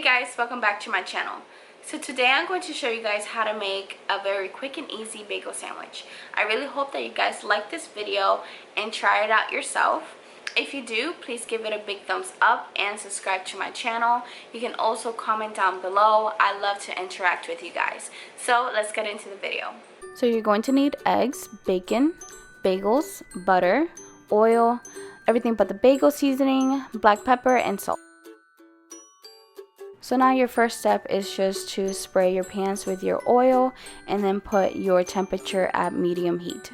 Hey guys, welcome back to my channel. So today I'm going to show you guys how to make a very quick and easy bagel sandwich. I really hope that you guys like this video and try it out yourself. If you do, please give it a big thumbs up and subscribe to my channel. You can also comment down below. I love to interact with you guys. So let's get into the video. So you're going to need eggs, bacon, bagels, butter, oil, everything but the bagel seasoning, black pepper, and salt. So now your first step is just to spray your pans with your oil and then put your temperature at medium heat.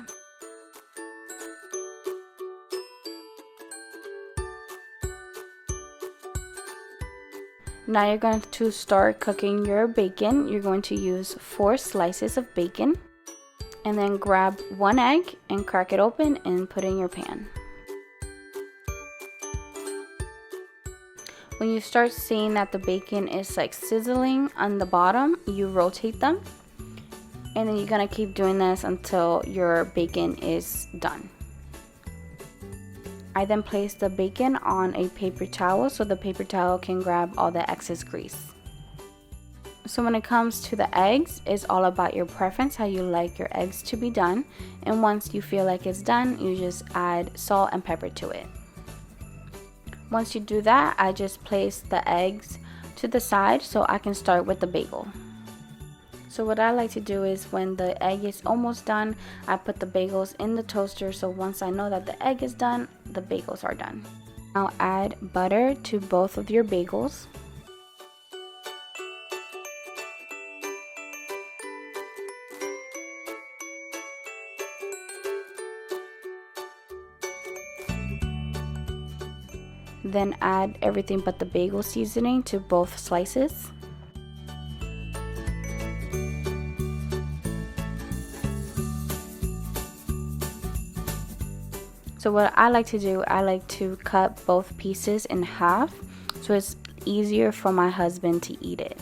Now you're going to start cooking your bacon. You're going to use 4 slices of bacon and then grab 1 egg and crack it open and put it in your pan. When you start seeing that the bacon is like sizzling on the bottom, you rotate them. And then you're gonna keep doing this until your bacon is done. I then place the bacon on a paper towel so the paper towel can grab all the excess grease. So when it comes to the eggs, it's all about your preference, how you like your eggs to be done. And once you feel like it's done, you just add salt and pepper to it. Once you do that, I just place the eggs to the side so I can start with the bagel. So what I like to do is when the egg is almost done, I put the bagels in the toaster, so once I know that the egg is done, the bagels are done. Now add butter to both of your bagels. Then add everything but the bagel seasoning to both slices. So what I like to do, I like to cut both pieces in half so it's easier for my husband to eat it.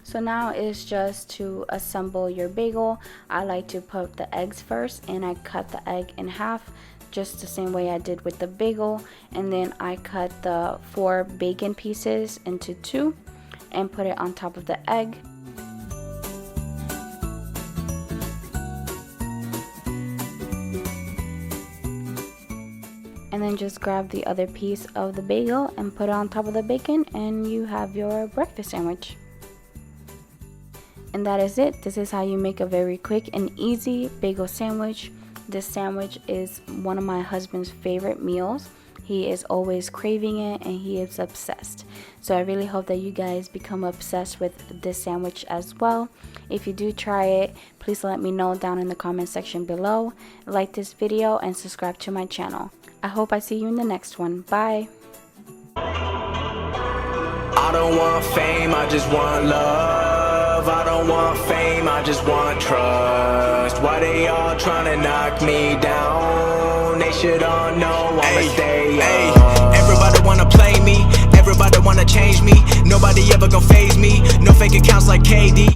So now it's just to assemble your bagel. I like to put the eggs first and I cut the egg in half just the same way I did with the bagel, and then I cut the 4 bacon pieces into 2 and put it on top of the egg. And then just grab the other piece of the bagel and put it on top of the bacon and you have your breakfast sandwich. And that is it. This is how you make a very quick and easy bagel sandwich. This sandwich is one of my husband's favorite meals. He is always craving it and he is obsessed. So I really hope that you guys become obsessed with this sandwich as well. If you do try it, please let me know down in the comment section below. Like this video and subscribe to my channel. I hope I see you in the next one. Bye. I don't want fame, I just want love. I don't want fame, I just want trust. Why they all tryna knock me down? They should all know I'ma stay up. Everybody wanna play me, everybody wanna change me. Nobody ever gon' faze me, no fake accounts like KD.